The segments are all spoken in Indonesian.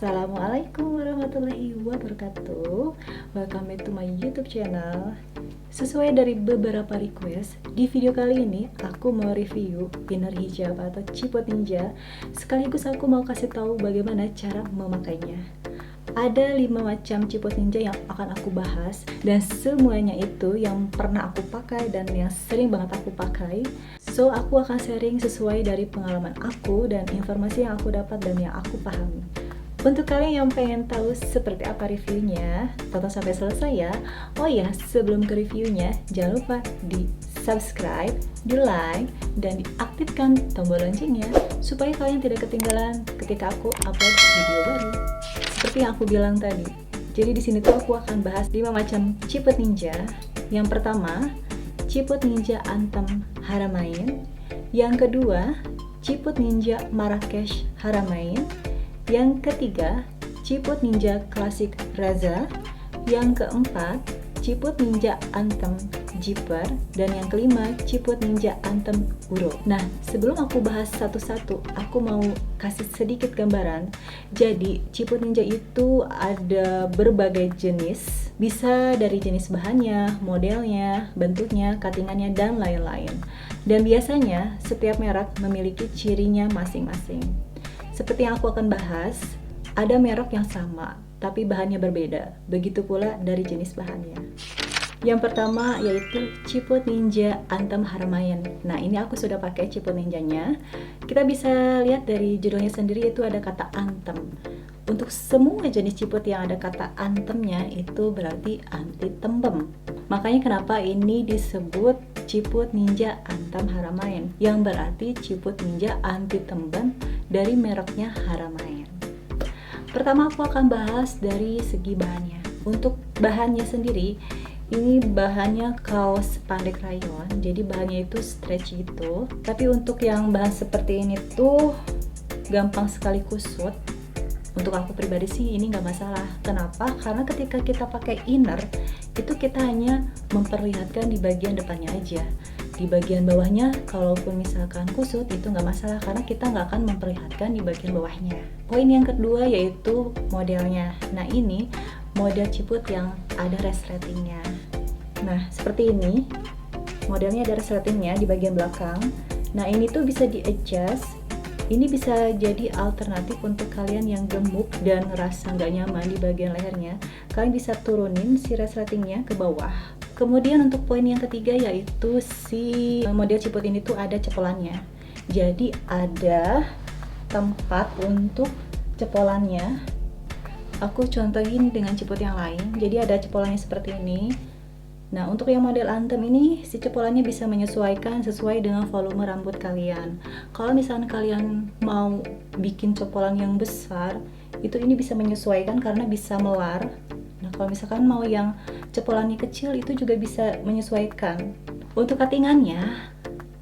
Assalamualaikum warahmatullahi wabarakatuh. Welcome back to my YouTube channel. Sesuai dari beberapa request, di video kali ini aku mau review inner hijab atau ciput ninja. Sekaligus aku mau kasih tahu bagaimana cara memakainya. Ada 5 macam ciput ninja yang akan aku bahas, dan semuanya itu yang pernah aku pakai dan yang sering banget aku pakai. So, aku akan sharing sesuai dari pengalaman aku dan informasi yang aku dapat dan yang aku pahami. Untuk kalian yang pengen tahu seperti apa reviewnya, tonton sampai selesai ya. Oh iya, sebelum ke reviewnya, jangan lupa di subscribe, di like, dan diaktifkan tombol loncengnya supaya kalian tidak ketinggalan ketika aku upload video baru. Seperti yang aku bilang tadi. Jadi di sini tuh aku akan bahas 5 macam ciput ninja. Yang pertama, ciput ninja Anthem Haramain. Yang kedua, ciput ninja Marrakesh Haramain. Yang ketiga, ciput ninja klasik Raza. Yang keempat, ciput ninja Anthem Zipper. Dan yang kelima, ciput ninja Anthem Uro. Nah, sebelum aku bahas satu-satu, aku mau kasih sedikit gambaran. Jadi, ciput ninja itu ada berbagai jenis. Bisa dari jenis bahannya, modelnya, bentuknya, cuttingannya, dan lain-lain. Dan biasanya, setiap merek memiliki cirinya masing-masing. Seperti yang aku akan bahas, ada merek yang sama, tapi bahannya berbeda. Begitu pula dari jenis bahannya. Yang pertama yaitu ciput ninja Anthem Haramain. Nah, ini aku sudah pakai ciput ninjanya. Kita bisa lihat dari judulnya sendiri itu ada kata Anthem. Untuk semua jenis ciput yang ada kata antemnya itu berarti anti tembem. Makanya kenapa ini disebut ciput ninja Anthem Haramain, yang berarti ciput ninja anti tembem dari mereknya Haramain. Pertama aku akan bahas dari segi bahannya. Untuk bahannya sendiri, ini bahannya kaos pandek rayon, jadi bahannya itu stretchy gitu. Tapi untuk yang bahan seperti ini tuh gampang sekali kusut. Untuk aku pribadi sih ini nggak masalah. Kenapa? Karena ketika kita pakai inner, itu kita hanya memperlihatkan di bagian depannya aja. Di bagian bawahnya, kalaupun misalkan kusut, itu nggak masalah karena kita nggak akan memperlihatkan di bagian bawahnya. Poin yang kedua yaitu modelnya. Nah, ini model ciput yang ada resletingnya. Nah, seperti ini. Modelnya ada resletingnya di bagian belakang. Nah, ini tuh bisa di-adjust. Ini bisa jadi alternatif untuk kalian yang gemuk dan ngerasa nggak nyaman di bagian lehernya. Kalian bisa turunin si resletingnya ke bawah. Kemudian untuk poin yang ketiga yaitu si model ciput ini tuh ada cepolannya. Jadi ada tempat untuk cepolannya. Aku contohin dengan ciput yang lain. Jadi ada cepolannya seperti ini. Nah, untuk yang model Anthem ini, si cepolannya bisa menyesuaikan sesuai dengan volume rambut kalian. Kalau misalnya kalian mau bikin cepolan yang besar, itu ini bisa menyesuaikan karena bisa melar. Nah, kalau misalkan mau yang cepolannya kecil, itu juga bisa menyesuaikan. Untuk cuttingannya,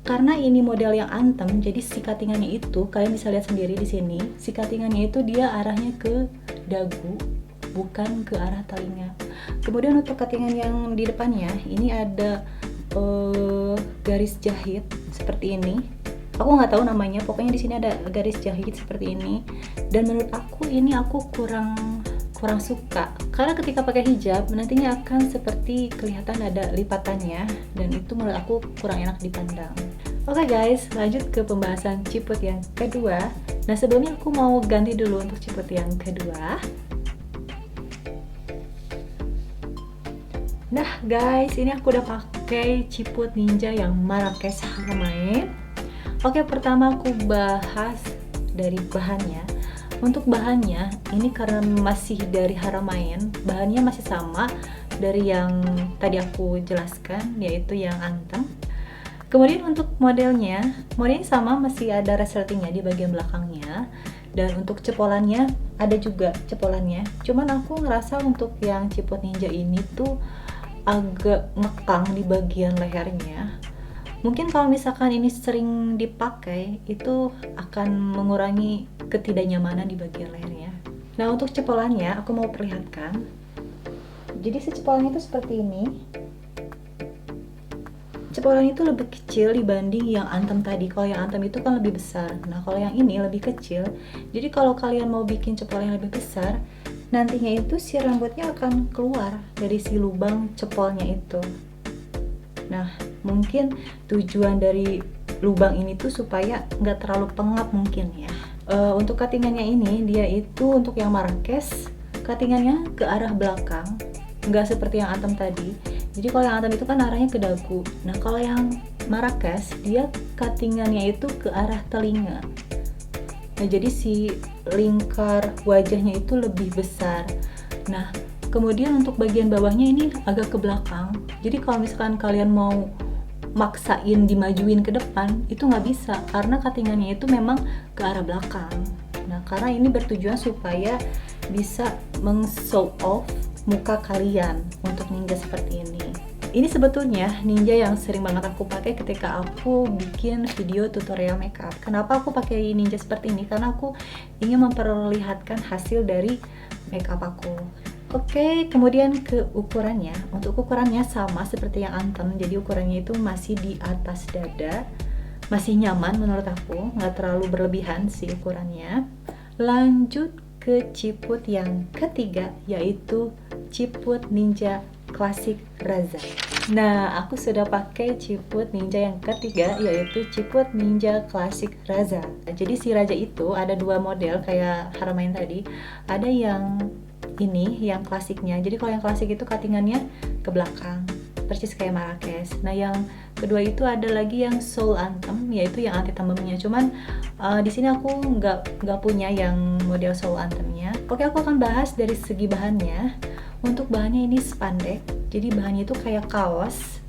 karena ini model yang Anthem, jadi si cuttingannya itu, kalian bisa lihat sendiri di sini, si cuttingannya itu dia arahnya ke dagu, bukan ke arah telinga. Kemudian untuk cuttingan yang di depannya ini ada garis jahit seperti ini. Aku nggak tahu namanya, pokoknya di sini ada garis jahit seperti ini. Dan menurut aku ini aku kurang suka karena ketika pakai hijab nantinya akan seperti kelihatan ada lipatannya, dan itu menurut aku kurang enak dipandang. Oke guys, lanjut ke pembahasan ciput yang kedua. Nah, sebelumnya aku mau ganti dulu untuk ciput yang kedua. Nah guys, ini aku udah pakai ciput ninja yang Marrakesh Haramain. Oke, pertama aku bahas dari bahannya. Untuk bahannya, ini karena masih dari Haramain, bahannya masih sama dari yang tadi aku jelaskan, yaitu yang Anthem. Kemudian untuk modelnya sama, masih ada resletingnya di bagian belakangnya. Dan untuk cepolannya, ada juga cepolannya. Cuman aku ngerasa untuk yang ciput ninja ini tuh agak ngekang di bagian lehernya. Mungkin kalau misalkan ini sering dipakai, itu akan mengurangi ketidaknyamanan di bagian lehernya. Nah, untuk cepolannya aku mau perlihatkan. Jadi si cepolannya itu seperti ini. cepolan itu lebih kecil dibanding yang antem tadi. Kalau yang antem itu kan lebih besar. Nah, kalau yang ini lebih kecil. Jadi kalau kalian mau bikin cepolan yang lebih besar, nantinya itu si rambutnya akan keluar dari si lubang cepolnya itu. Nah, mungkin tujuan dari lubang ini tuh supaya nggak terlalu pengap mungkin ya. Untuk cuttingannya ini, dia itu untuk yang Marrakesh, cuttingannya ke arah belakang, nggak seperti yang antem tadi. Jadi kalau yang antem itu kan arahnya ke dagu. Nah, kalau yang Marrakesh, dia cuttingannya itu ke arah telinga. Nah, jadi si lingkar wajahnya itu lebih besar. Nah, kemudian untuk bagian bawahnya ini agak ke belakang. Jadi kalau misalkan kalian mau maksain dimajuin ke depan, itu nggak bisa karena cuttingannya itu memang ke arah belakang. Nah, karena ini bertujuan supaya bisa meng-show off muka kalian untuk ninja seperti ini. Ini sebetulnya ninja yang sering banget aku pakai ketika aku bikin video tutorial makeup. Kenapa aku pakai ninja seperti ini? Karena aku ingin memperlihatkan hasil dari makeup aku. Oke, kemudian ke ukurannya. Untuk ukurannya sama seperti yang antem, jadi ukurannya itu masih di atas dada. Masih nyaman menurut aku, nggak terlalu berlebihan sih ukurannya. Lanjut ke ciput yang ketiga, yaitu ciput ninja klasik Raza. Nah, aku sudah pakai ciput ninja yang ketiga, yaitu ciput ninja klasik Raza. Jadi si Raza itu ada dua model kayak Haramain tadi. Ada yang ini yang klasiknya. Jadi kalau yang klasik itu cuttingannya ke belakang, persis kayak Marrakesh. Nah, yang kedua itu ada lagi yang Soul Anthem, yaitu yang anti tembemnya. Cuman di sini aku nggak punya yang model Soul Anthemnya. Oke, aku akan bahas dari segi bahannya. Untuk bahannya ini spandek, jadi bahannya itu kayak kaos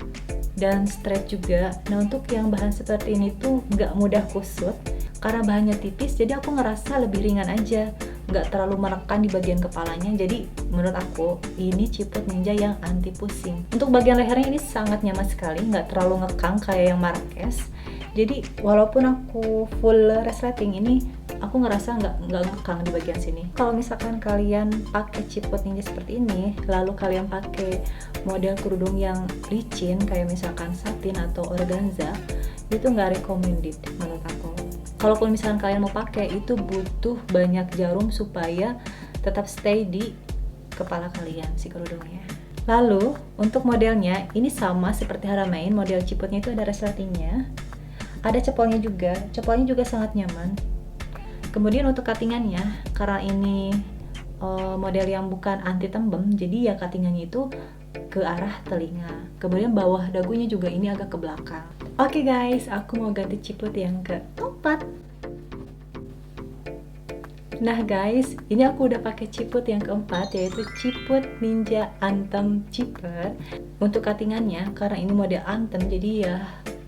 dan straight juga. Nah, untuk yang bahan seperti ini tuh nggak mudah kusut karena bahannya tipis, jadi aku ngerasa lebih ringan aja, nggak terlalu menekan di bagian kepalanya. Jadi menurut aku ini ciput ninja yang anti pusing. Untuk bagian lehernya ini sangat nyaman sekali, nggak terlalu ngekang kayak yang Marrakesh. Jadi walaupun aku full resleting ini, aku ngerasa nggak ngekang di bagian sini. Kalau misalkan kalian pakai ciput ninja seperti ini, lalu kalian pakai model kerudung yang licin kayak misalkan satin atau organza, itu nggak recommended menurut aku. Kalaupun misalkan kalian mau pakai, itu butuh banyak jarum supaya tetap stay di kepala kalian si kerudungnya. Lalu untuk modelnya ini sama seperti Haramain, model ciputnya itu ada resletingnya, ada cepolnya juga sangat nyaman. Kemudian untuk cuttingannya, karena ini model yang bukan anti tembem, jadi ya cuttingannya itu ke arah telinga. Kemudian bawah dagunya juga ini agak ke belakang. Oke guys, aku mau ganti ciput yang keempat. Nah guys, ini aku udah pakai ciput yang keempat, yaitu ciput ninja Anthem Chipper. Untuk cuttingannya, karena ini model Anthem, jadi ya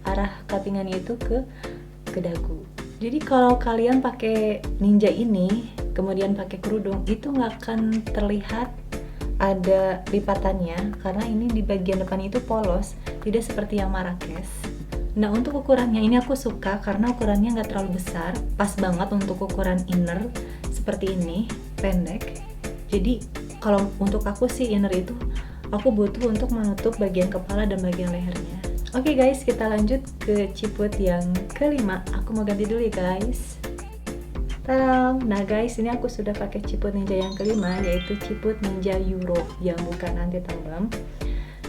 arah cuttingannya itu ke dagu. Jadi kalau kalian pakai ninja ini, kemudian pakai kerudung, itu nggak akan terlihat ada lipatannya, karena ini di bagian depan itu polos, tidak seperti yang Marrakesh. Nah, untuk ukurannya ini aku suka karena ukurannya nggak terlalu besar, pas banget untuk ukuran inner seperti ini, pendek. Jadi kalau untuk aku sih inner itu aku butuh untuk menutup bagian kepala dan bagian lehernya. Oke guys, kita lanjut ke ciput yang kelima. Aku mau ganti dulu ya guys. Tadam! Nah guys, ini aku sudah pakai ciput ninja yang kelima, yaitu ciput ninja Euro yang bukan anti tembem.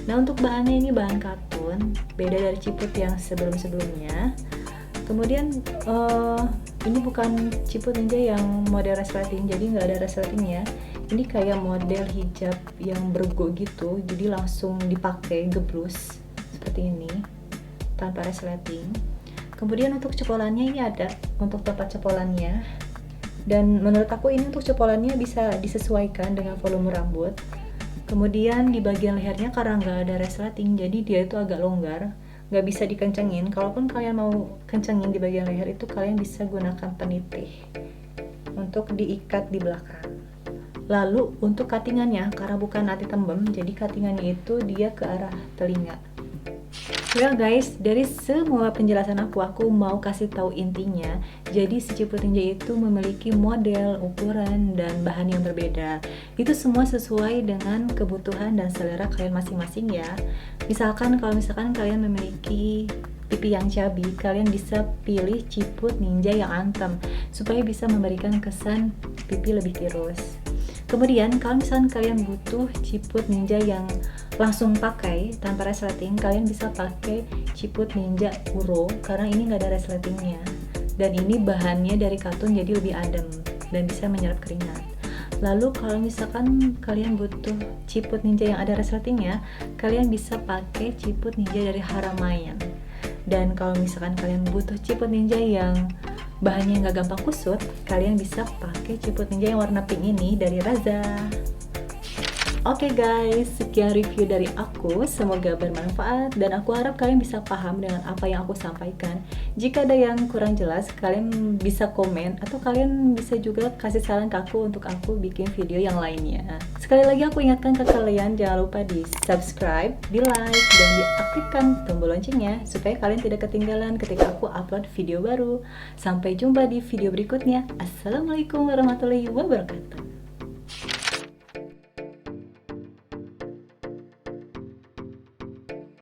Nah, untuk bahannya ini bahan katun, beda dari ciput yang sebelum-sebelumnya. Kemudian ini bukan ciput ninja yang model resleting, jadi nggak ada resletingnya. Ini kayak model hijab yang bergo gitu, jadi langsung dipakai gebrus seperti ini tanpa resleting. Kemudian untuk cepolannya ini ada untuk tempat cepolannya, dan menurut aku ini untuk cepolannya bisa disesuaikan dengan volume rambut. Kemudian di bagian lehernya karena nggak ada resleting, jadi dia itu agak longgar, nggak bisa dikencengin. Kalaupun kalian mau kencengin di bagian leher itu, kalian bisa gunakan penitih untuk diikat di belakang. Lalu untuk cuttingannya, karena bukan anti tembem, jadi cuttingannya itu dia ke arah telinga. Well guys, dari semua penjelasan aku mau kasih tahu intinya. Jadi si Ciput Ninja itu memiliki model, ukuran, dan bahan yang berbeda. Itu semua sesuai dengan kebutuhan dan selera kalian masing-masing ya. Kalau misalkan kalian memiliki pipi yang cabi, kalian bisa pilih Ciput Ninja yang anteng supaya bisa memberikan kesan pipi lebih tirus. Kemudian kalau misalkan kalian butuh Ciput Ninja yang langsung pakai tanpa resleting, kalian bisa pakai Ciput Ninja Uro karena ini nggak ada resletingnya, dan ini bahannya dari katun jadi lebih adem dan bisa menyerap keringat. Lalu kalau misalkan kalian butuh Ciput Ninja yang ada resletingnya, kalian bisa pakai Ciput Ninja dari Haramayan. Dan kalau misalkan kalian butuh Ciput Ninja yang bahannya nggak gampang kusut, kalian bisa pakai Ciput Ninja yang warna pink ini dari Raza. Oke guys, sekian review dari aku, semoga bermanfaat dan aku harap kalian bisa paham dengan apa yang aku sampaikan. Jika ada yang kurang jelas, kalian bisa komen atau kalian bisa juga kasih saran ke aku untuk aku bikin video yang lainnya. Sekali lagi aku ingatkan ke kalian, jangan lupa di subscribe, di like, dan diaktifkan tombol loncengnya supaya kalian tidak ketinggalan ketika aku upload video baru. Sampai jumpa di video berikutnya. Assalamualaikum warahmatullahi wabarakatuh.